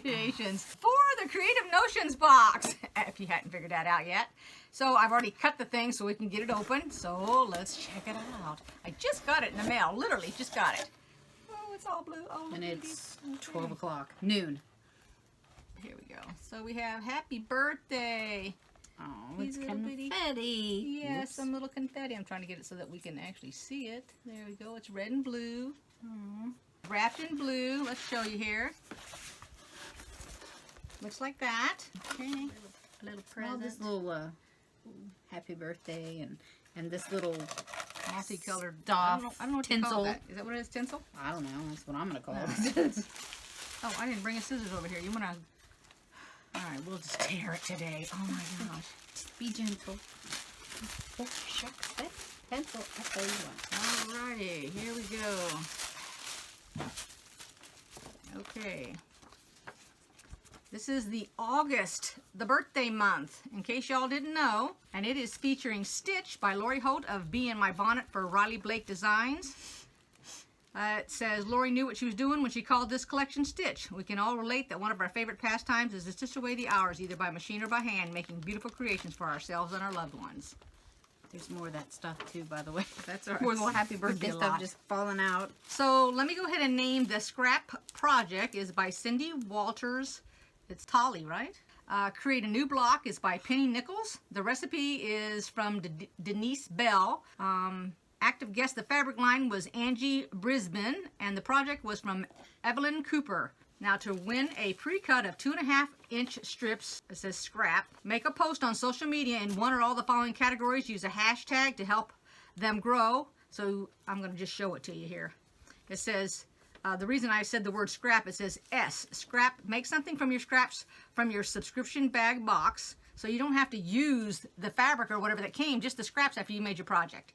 Creations for the Creative Notions box, if you hadn't figured that out yet. So I've already cut the thing so we can get it open. So let's check it out. I just got it in the mail, literally just got it. Oh, it's all blue. Oh, and it's 12 o'clock, noon. Here we go. So we have happy birthday. Oh, it's confetti. Yeah, some little confetti. I'm trying to get it so that we can actually see it. There we go. It's red and blue. Wrapped in blue. Let's show you here. Looks like that. Okay. A little present. This little happy birthday and this little multicolored stuff. I don't know what tinsel. You call that. Is that what it is? Tinsel? I don't know. That's what I'm gonna call it. Oh, I didn't bring a scissors over here. You wanna? All right, we'll just tear it today. Oh my gosh. Just be gentle. Shucks, that pencil. I tell you what. Alrighty, here we go. Okay. This is the birthday month, in case y'all didn't know. And it is featuring Stitch by Lori Holt of Bee in My Bonnet for Riley Blake Designs. It says, Lori knew what she was doing when she called this collection Stitch. We can all relate that one of our favorite pastimes is to stitch away the hours, either by machine or by hand, making beautiful creations for ourselves and our loved ones. There's more of that stuff too, by the way. That's all right. More little happy birthday stuff just falling out. So let me go ahead and name the scrap project is by Cindy Walters. It's Tolly, right? Create a New Block is by Penny Nichols. The recipe is from Denise Bell. Active guest, the fabric line was Angie Brisbane, and the project was from Evelyn Cooper. Now to win a pre-cut of 2.5-inch strips, it says scrap, make a post on social media in one or all the following categories. Use a hashtag to help them grow. So I'm going to just show it to you here. It says, the reason I said the word scrap, it says S, scrap, make something from your scraps from your subscription bag box. So you don't have to use the fabric or whatever that came, just the scraps after you made your project.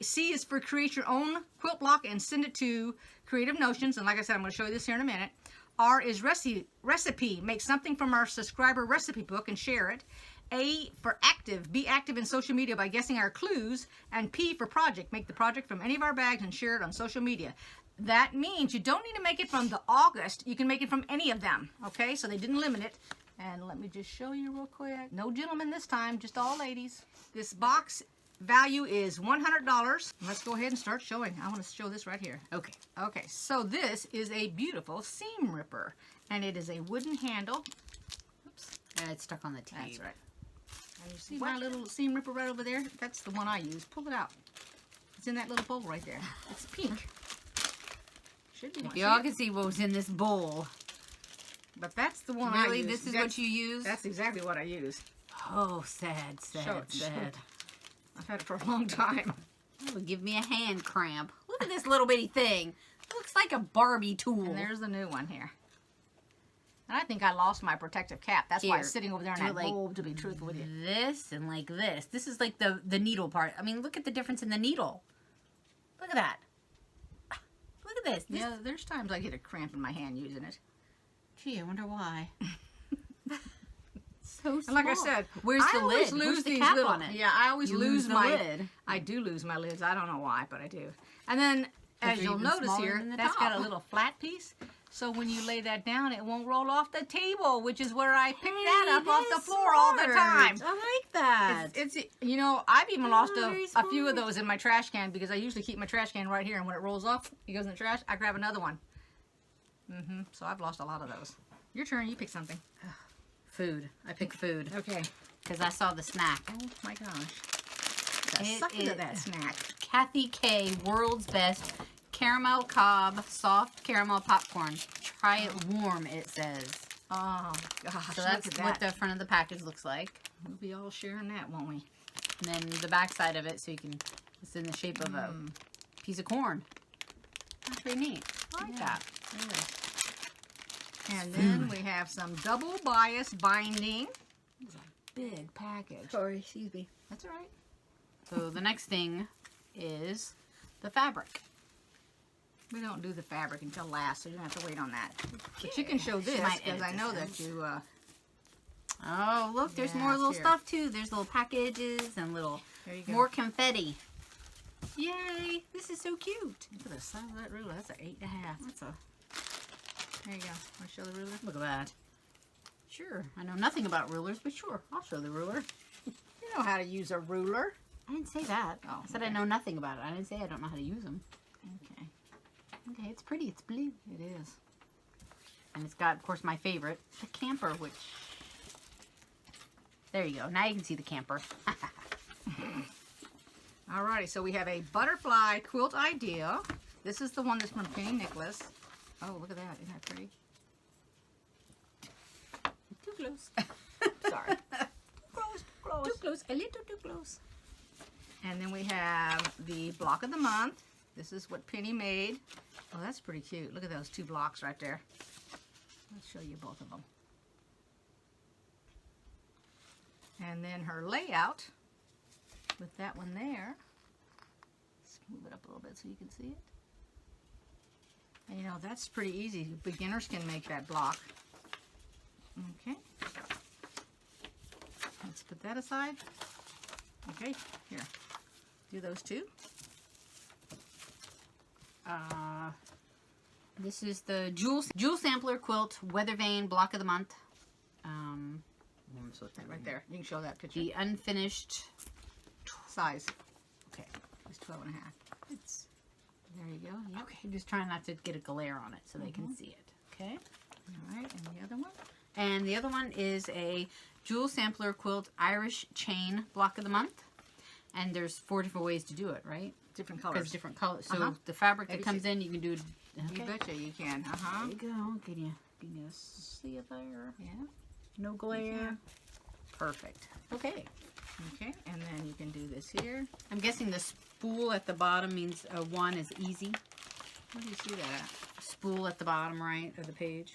C is for create your own quilt block and send it to Creative Notions. And like I said, I'm going to show you this here in a minute. R is recipe. Make something from our subscriber recipe book and share it. A for active. Be active in social media by guessing our clues. And P for project. Make the project from any of our bags and share it on social media. That means you don't need to make it from the August. You can make it from any of them. Okay, so they didn't limit it. And let me just show you real quick. No gentlemen this time, just all ladies. This box value is $100. Let's go ahead and start showing. I want to show this right here. Okay. Okay, so this is a beautiful seam ripper, and it is a wooden handle. Oops. Yeah, it's stuck on the tape. That's right. And you see my little seam ripper right over there? That's the one I use. Pull it out. It's in that little bowl right there. It's pink. Should be. If y'all can see what was in this bowl. But that's the one I use. Really? This is what you use? That's exactly what I use. Oh, sad, sad, sad. I've had it for a long time. It would give me a hand cramp. Look at this little bitty thing. It looks like a Barbie tool. And there's the new one here. And I think I lost my protective cap. That's why it's sitting over there in that bowl, to be truthful with you. This and like this. This is like the needle part. I mean, look at the difference in the needle. Look at that. Look at this. Yeah, there's times I get a cramp in my hand using it. Gee, I wonder why. So small. And like I said, where's the lid? Lose the cap on it? Yeah, I always lose my lid. I do lose my lids. I don't know why, but I do. And then, as you'll notice here, that's got a little flat piece. So when you lay that down, it won't roll off the table, which is where I pick that up off the floor all the time. I like that. It's you know, I've even lost a few of those in my trash can because I usually keep my trash can right here, and when it rolls off, it goes in the trash. I grab another one. So I've lost a lot of those. Your turn. You pick something. Food. I pick food. Okay. Because I saw the snack. Oh my gosh. Suck into that snack. Kathy K, world's best caramel cob soft caramel popcorn. Try it warm, it says. Oh gosh. So that's what the front of the package looks like. We'll be all sharing that, won't we? And then the back side of it, so you can, it's in the shape of a piece of corn. That's pretty neat. I like that. And then we have some double bias binding. It's a big package. Sorry, excuse me. That's all right. So the next thing is the fabric. We don't do the fabric until last, so you don't have to wait on that. But you can show this because I know that you. Oh, look, there's more little stuff too. There's little packages and little more confetti. Yay! This is so cute. Look at the size of that ruler. That's an 8.5. There you go. Want to show the ruler? Look at that. Sure. I know nothing about rulers, but sure. I'll show the ruler. You know how to use a ruler. I didn't say that. Oh, I said okay. I know nothing about it. I didn't say I don't know how to use them. Okay. Okay, it's pretty. It's blue. It is. And it's got, of course, my favorite, the camper, which... There you go. Now you can see the camper. Alrighty, so we have a butterfly quilt idea. This is the one that's from Penny Nicholas. Oh, look at that. Isn't that pretty? Too close. Sorry. Too close. A little too close. And then we have the block of the month. This is what Penny made. Oh, that's pretty cute. Look at those 2 blocks right there. Let's show you both of them. And then her layout with that one there. Let's move it up a little bit so you can see it. And you know, that's pretty easy. Beginners can make that block. Okay. Let's put that aside. Okay, here. Do those 2. This is the Jewel Sampler Quilt Weather Vane Block of the Month. Right there. You can show that picture. The unfinished Size. Okay. It's 12 and a half. It's There you go. Yep. okay. Just trying not to get a glare on it so they can see it. Okay. All right, and the other one? And the other one is a Jewel Sampler Quilt Irish Chain Block of the Month. And there's 4 different ways to do it, right? Different Because colors. different colors. So Uh-huh. the fabric that Maybe comes in, you can do. You betcha you can. There you go. Can you see it there? Yeah. No glare. can. Perfect. Okay. Okay, and then you can do this here. I'm guessing the spool at the bottom means 1 is easy. Where do you see that at? Spool at the bottom right of the page.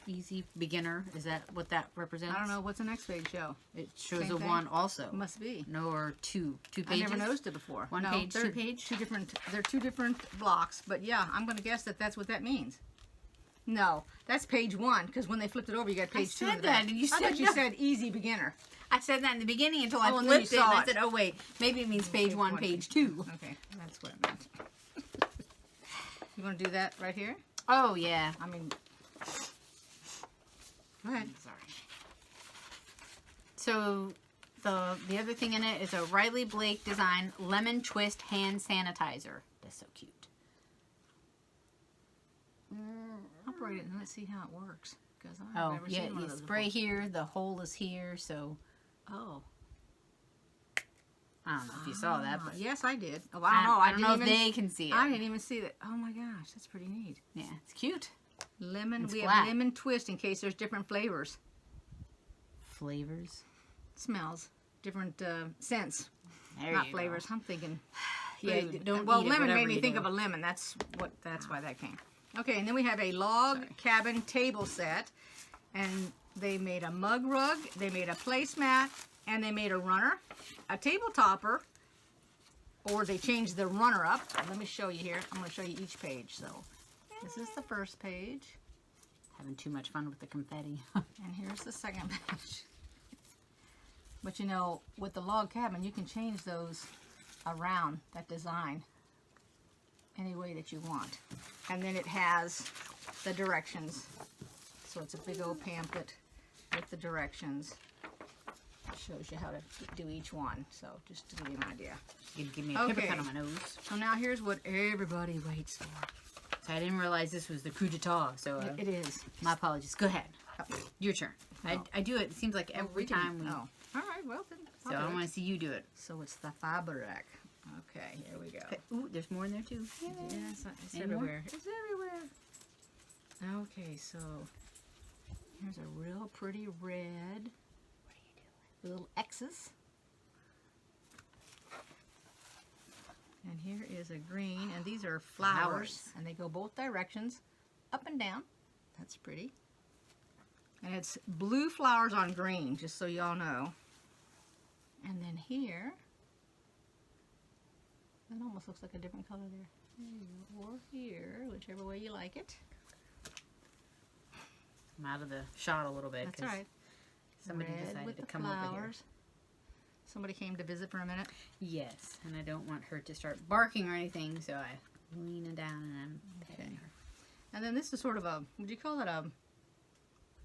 Easy. Beginner. Is that what that represents? I don't know. What's the next page show? It shows Same a thing? 1 also. Must be. No, or 2. 2 I pages? never noticed it before. One no, page, they're 2 page? They're 2 different blocks, but yeah, I'm going to guess that that's what that means. No, that's page 1, because when they flipped it over, you got page 2 in said the back. that, and you I said thought you no. said easy beginner. I said that in the beginning until I Oh, and then you flipped it, and saw I it. said, oh wait, maybe it means page 1, page 2. Okay, that's what it meant. You want to do that right here? Oh yeah. I mean, go ahead. Sorry. So the other thing in it is a Riley Blake design lemon twist hand sanitizer. That's so cute. Operate it and let's see how it works. Because I've Oh never yeah, seen one you of those spray before. here. The hole is here. So Oh. I don't know if you saw that, but Yes, I did. Oh, I don't know. I don't know if didn't even, they can see it. I didn't even see that. Oh my gosh, that's pretty neat. Yeah, it's cute. Lemon. It's We flat. have lemon twist in case there's different flavors, Flavors. smells, different scents, There not you flavors. Go. I'm thinking. Yeah, food. don't well, eat it, lemon whatever made me you think do. of a lemon. That's why that came. Okay, and then we have a log cabin table set, and they made a mug rug, they made a placemat, and they made a runner, a table topper, or they changed the runner up. Let me show you here. I'm going to show you each page. So this is the first page, Having too much fun with the confetti. and here's the second page. But you know, with the log cabin, you can change those around that design any way that you want. And then it has the directions. So it's a big old pamphlet with the directions. It shows you how to do each one. So just to give you an idea. You can give me a paper Okay. cut on my nose. So now here's what everybody waits for. So I didn't realize this was the coup d'etat. So It is. my apologies. Go ahead. Oh. Your turn. Oh. I do it. It seems like every time we. Oh. All right, well then. So I want to see you do it. So it's the fabric. Okay, here we go. Okay. Ooh, there's more in there too. Yes, it's Any more? everywhere. It's everywhere. Okay, so here's a real pretty red. With little X's. And here is a green, and these are flowers, Flowers. and they go both directions, up and down. That's pretty. And it's blue flowers on green, just so y'all know. And then here, that almost looks like a different color there. Or here, whichever way you like it. I'm out of the shot a little bit. That's 'cause all right. Somebody Red decided with to the come over here. flowers. Somebody came to visit for a minute. Yes, and I don't want her to start barking or anything, so I lean it down and I'm petting Okay. her. And then this is sort of a, would you call it a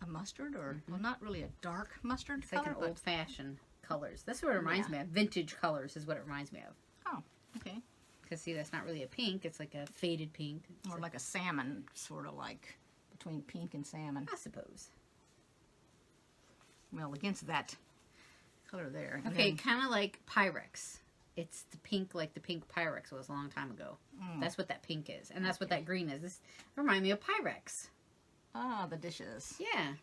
mustard? Or, well, not really a dark mustard It's color, like an but- old-fashioned colors. That's what it reminds me of. Vintage colors is what it reminds me of. Oh, okay. Because, see, that's not really a pink. It's like a faded pink. It's Or like a salmon, sort of like between pink and salmon. I suppose. Well, against that color there. And Okay, then- kind of like Pyrex. It's the pink like the pink Pyrex was a long time ago. That's what that pink is. And that's what that green is. This reminds me of Pyrex. Ah, the dishes. Yeah.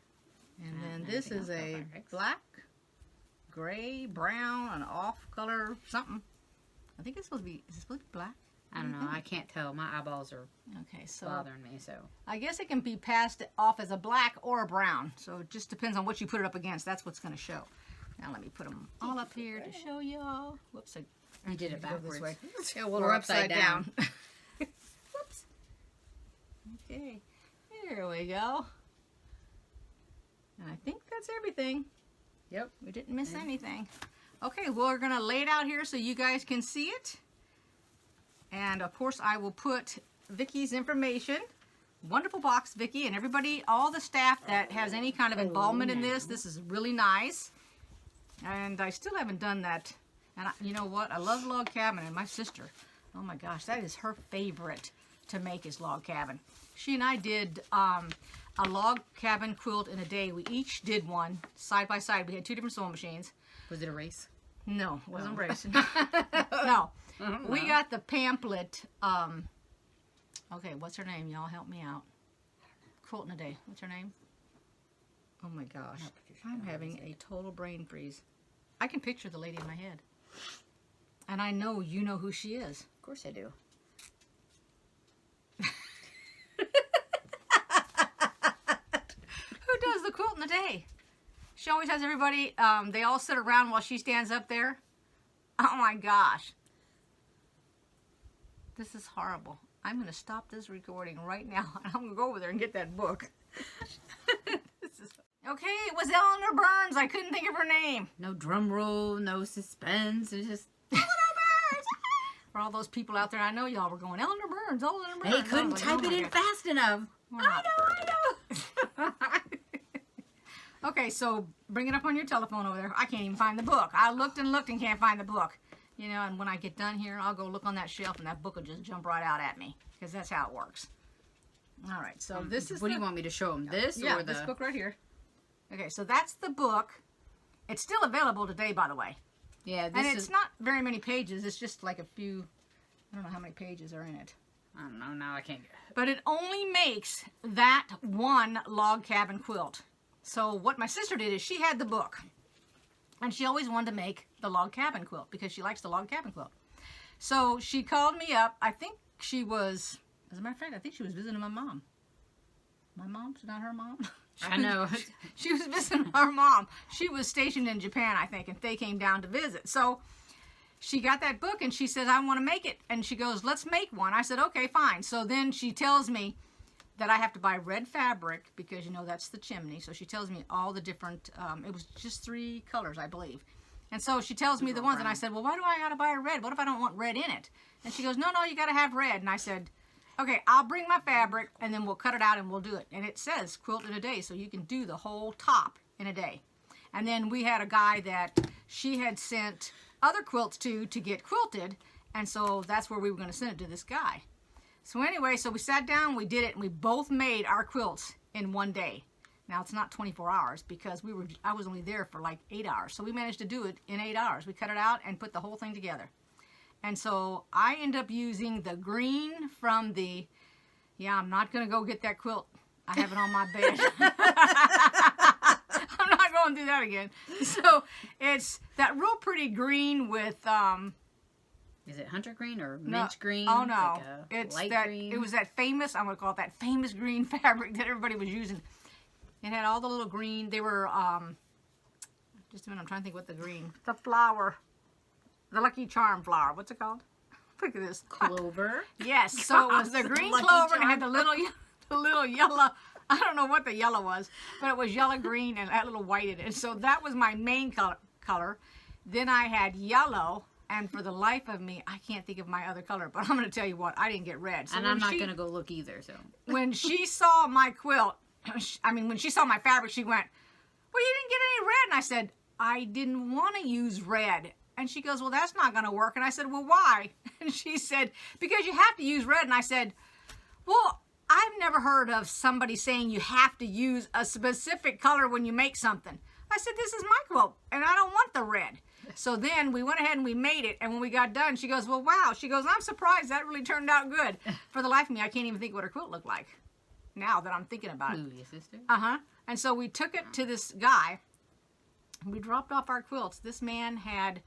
And then Anything this else is about a Pyrex? black, gray, brown, an off color something. I think it's supposed to be, is it supposed to be black? I don't know. I can't tell. My eyeballs are Okay, so bothering me, so. I guess it can be passed off as a black or a brown. So it just depends on what you put it up against. That's what's going to show. Now let me put them all up here to show y'all. Whoops, You did it go backwards. this way. Yeah, well, We're we're upside upside down. down. Whoops. Okay, here we go. And I think that's everything. Yep. We didn't miss anything. Okay, well, we're going to lay it out here so you guys can see it. And, of course, I will put Vicky's information. Wonderful box, Vicky, and everybody, all the staff that has any kind of involvement in this. This is really nice. And I still haven't done that. And you know what? I love log cabin, and my sister, oh my gosh, that is her favorite to make is log cabin. She and I did a log cabin quilt in a day. We each did one side by side. We had two different sewing machines. Was it a race? No, it wasn't racing. No. We got the pamphlet. Okay, what's her name? Y'all help me out. Quilt in a day. What's her name? Oh my gosh. I'm having a total brain freeze. I can picture the lady in my head. And I know you know who she is. Of course I do. Who does the quilt in a day? She always has everybody, they all sit around while she stands up there. Oh my gosh. This is horrible. I'm going to stop this recording right now. I'm going to go over there and get that book. Okay, it was Eleanor Burns. I couldn't think of her name. No drum roll, no suspense. It's just Eleanor Burns! For all those people out there, I know y'all were going, Eleanor Burns, Eleanor Burns. they couldn't I was type like, oh it my in God. fast enough. I know. Okay, so bring it up on your telephone over there. I can't even find the book. I looked and looked and can't find the book. You know, and when I get done here, I'll go look on that shelf and that book will just jump right out at me. Because that's how it works. All right, so this is What do you want me to show them? This yeah, or the this book right here. Okay, so that's the book. It's still available today, by the way. Yeah, And this it's is not very many pages. It's just like a few, I don't know how many pages are in it. I don't know, now I can't get But it only makes that one log cabin quilt. So what my sister did is she had the book. And she always wanted to make the log cabin quilt because she likes the log cabin quilt. So she called me up. I think she was, as a matter of fact, I think she was visiting my mom. My mom's not her mom. I know. She was visiting her mom. She was stationed in Japan, I think, and they came down to visit. So she got that book and she says, I want to make it. And she goes, let's make one. I said, okay, fine. So then she tells me that I have to buy red fabric because, you know, that's the chimney. So she tells me all the different, it was just 3 colors, I believe. And so she tells me the ones, and I said, well, why do I got to buy a red? What if I don't want red in it? And she goes, no, you got to have red. And I said, okay, I'll bring my fabric, and then we'll cut it out and we'll do it. And it says quilt in a day, so you can do the whole top in a day. And then we had a guy that she had sent other quilts to get quilted, and so that's where we were going to send it to this guy. So anyway, so we sat down, we did it, and we both made our quilts in one day. Now, it's not 24 hours because I was only there for like 8 hours. So we managed to do it in 8 hours. We cut it out and put the whole thing together. And so I end up using the green from the, yeah, I'm not going to go get that quilt. I have it on my bed. I'm not going to do that again. So it's that real pretty green with, Is it hunter green or no, mint green? oh no, Like a it's light that, green? it was that famous, I'm going to call it that famous green fabric that everybody was using. It had all the little green, they were, just a minute, I'm trying to think what the green, the flower, the Lucky Charm flower, what's it called? Look at this. Clover. Yes, so it was the green Lucky clover and it had Charm. the little yellow, I don't know what the yellow was, but it was yellow green and that little white in it. So that was my main color. Then I had yellow, And for the life of me, I can't think of my other color. But I'm going to tell you what, I didn't get red. So and I'm not going to go look either. So when she saw my quilt, when she saw my fabric, she went, well, you didn't get any red. And I said, I didn't want to use red. And she goes, well, that's not going to work. And I said, well, why? And she said, because you have to use red. And I said, well, I've never heard of somebody saying you have to use a specific color when you make something. I said, this is my quilt, and I don't want the red. So then we went ahead and we made it, and when we got done, she goes, well, wow. She goes, I'm surprised that really turned out good. For the life of me, I can't even think what her quilt looked like now that I'm thinking about it. Who, your sister? Uh-huh. And so we took it to this guy. We dropped off our quilts. This man had,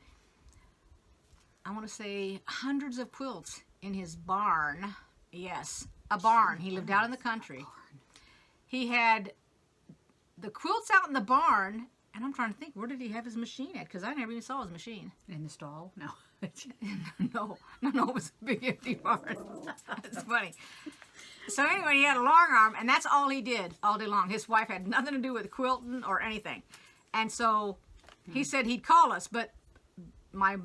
I want to say, hundreds of quilts in his barn. Yes, a barn. He lived out in the country. He had the quilts out in the barn, and I'm trying to think, where did he have his machine at? Because I never even saw his machine. In the stall? No. No, it was a big empty barn. That's funny. So anyway, he had a long arm, and that's all he did all day long. His wife had nothing to do with quilting or anything. And so he said he'd call us, but my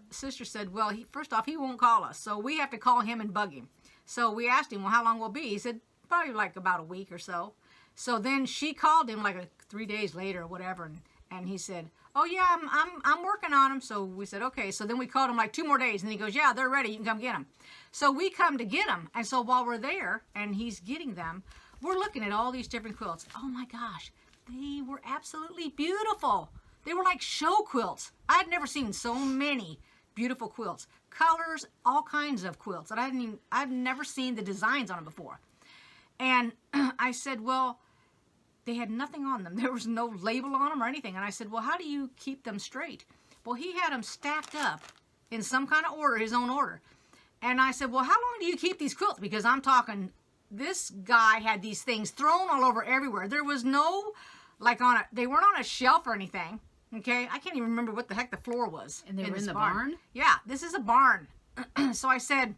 sister said, well, first off, he won't call us. So we have to call him and bug him. So we asked him, well, how long will it be? He said, probably like about a week or so. So then she called him like 3 days later or whatever, and he said, oh yeah, I'm working on them. So we said, okay. So then we called him like 2 more days, and he goes, yeah, they're ready. You can come get them. So we come to get them, and so while we're there and he's getting them, we're looking at all these different quilts. Oh my gosh, they were absolutely beautiful. They were like show quilts. I'd never seen so many beautiful quilts, colors, all kinds of quilts that I'd never seen the designs on them before. And I said, well, they had nothing on them. There was no label on them or anything. And I said, well, how do you keep them straight? Well, he had them stacked up in some kind of order, his own order. And I said, well, how long do you keep these quilts? Because I'm talking, this guy had these things thrown all over everywhere. There was no, they weren't on a shelf or anything. Okay, I can't even remember what the heck the floor was. And they were in the barn? Yeah, this is a barn. So I said,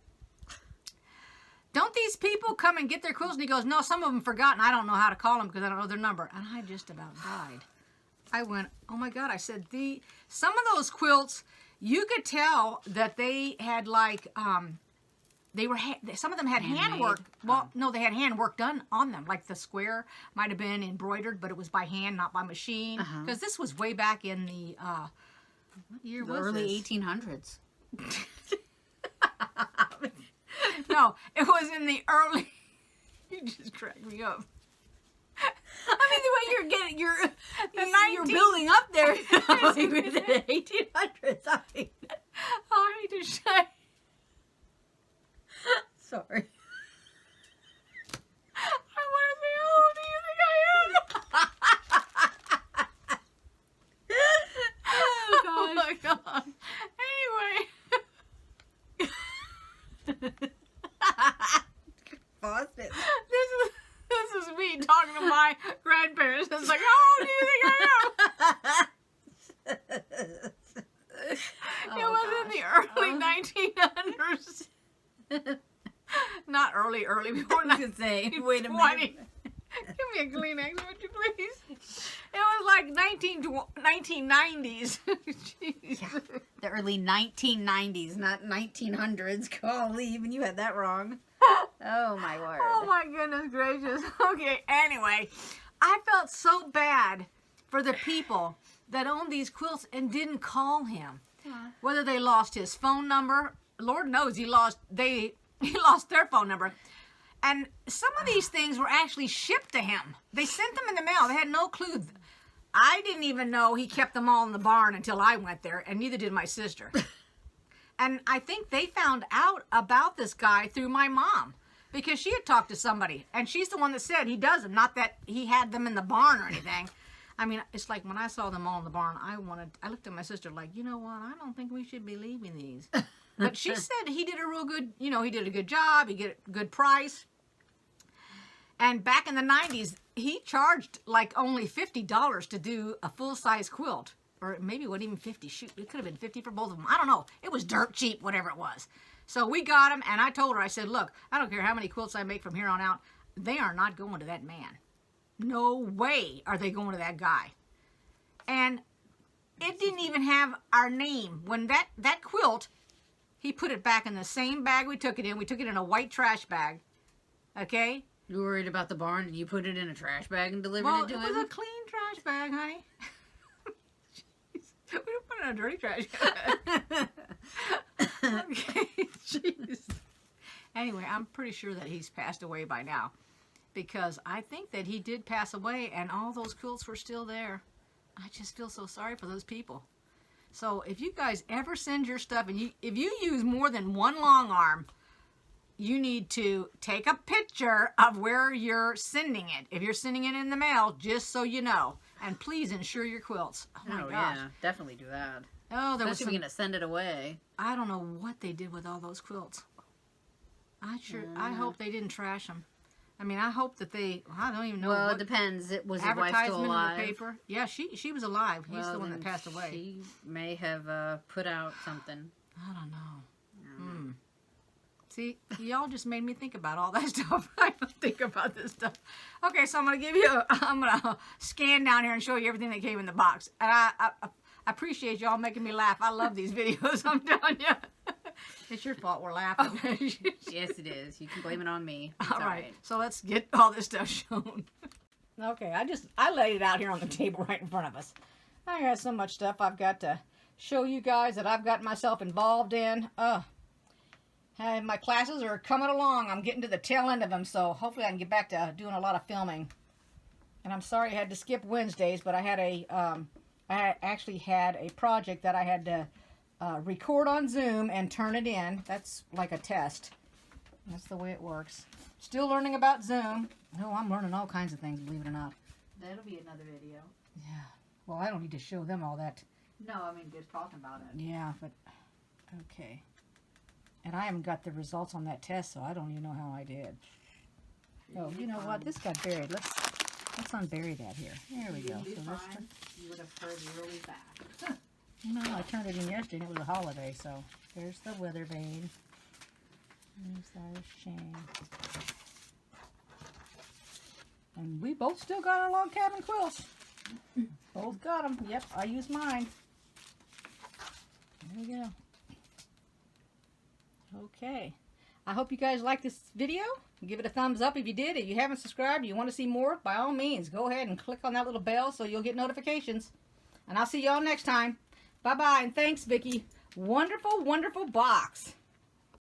don't these people come and get their quilts? And he goes, no, some of them forgot, and I don't know how to call them because I don't know their number. And I just about died. I went, oh my God. I said, some of those quilts, you could tell that they had some of them had handwork. Well, no, they had handwork done on them. Like the square might have been embroidered, but it was by hand, not by machine. Because this was way back in the, what year was early this? 1800s. No, it was in the early, you just cracked me up. I mean, the way you're building up there. Like, the 1800s. I hate to say. Sorry. I want to say, how old do you think I am? Oh my God. Anyway. Pause it. This is me talking to my grandparents. It's like, how old do you think I am? It was in the early 1900s. Not early, before I was say, wait a minute. Give me a Kleenex, would you please? It was like 1990s. Yeah, the early 1990s, not 1900s. Golly, even you had that wrong. Oh my word. Oh my goodness gracious. Okay, anyway, I felt so bad for the people that owned these quilts and didn't call him. Whether they lost his phone number, Lord knows he lost their phone number. And some of these things were actually shipped to him. They sent them in the mail. They had no clue. I didn't even know he kept them all in the barn until I went there, and neither did my sister. And I think they found out about this guy through my mom, because she had talked to somebody, and she's the one that said he does them, not that he had them in the barn or anything. I mean, it's like when I saw them all in the barn, I looked at my sister like, you know what, I don't think we should be leaving these. But she said he did a real good, he did a good job, he got a good price. And back in the 90s, he charged like only $50 to do a full-size quilt. Or maybe it wasn't even 50. Shoot, it could have been 50 for both of them. I don't know. It was dirt cheap, whatever it was. So we got him, and I told her, I said, look, I don't care how many quilts I make from here on out. They are not going to that man. No way are they going to that guy. And it didn't even have our name. When that quilt, he put it back in the same bag we took it in. We took it in a white trash bag. Okay? You were worried about the barn and you put it in a trash bag and delivered Well, it to it him? was a clean trash bag, honey. Jeez. We don't put it in a dirty trash bag. Okay, jeez. Anyway, I'm pretty sure that he's passed away by now. Because I think that he did pass away and all those quilts were still there. I just feel so sorry for those people. So if you guys ever send your stuff, and if you use more than one long arm, you need to take a picture of where you're sending it. If you're sending it in the mail, just so you know. And please insure your quilts. Oh my gosh. Yeah, definitely do that. Oh, there was Especially if you're going to send it away. I don't know what they did with all those quilts. I hope they didn't trash them. I mean, I hope that I don't even know. Well, what it depends. Was his wife still advertisement alive? in the paper. Yeah, she was alive. He's Well, the one that then passed away. She may have put out something. I don't know. See, y'all just made me think about all that stuff. I don't think about this stuff. Okay, so I'm gonna scan down here and show you everything that came in the box. And I appreciate y'all making me laugh. I love these videos. I'm telling you. It's your fault we're laughing. Yes, it is. You can blame it on me. It's all right. So let's get all this stuff shown. Okay, I laid it out here on the table right in front of us. I got so much stuff I've got to show you guys that I've got myself involved in. And my classes are coming along. I'm getting to the tail end of them, so hopefully I can get back to doing a lot of filming. And I'm sorry I had to skip Wednesdays, but I actually had a project that I had to record on Zoom and turn it in. That's like a test. That's the way it works. Still learning about Zoom. Oh, I'm learning all kinds of things, believe it or not. That'll be another video. Yeah. Well, I don't need to show them all that. No, I mean just talking about it. Yeah, but okay. And I haven't got the results on that test, so I don't even know how I did. Oh, you know what? This got buried. Let's unbury that here. There we go. So you would have heard really fast. No, I turned it in yesterday and it was a holiday, so there's the weather vane. There's our Shane. And we both still got our log cabin quilts. Both got them. Yep, I used mine. There we go. Okay. I hope you guys like this video. Give it a thumbs up if you did. If you haven't subscribed, you want to see more, by all means, go ahead and click on that little bell so you'll get notifications. And I'll see y'all next time. Bye-bye, and thanks, Vicki. Wonderful, wonderful box.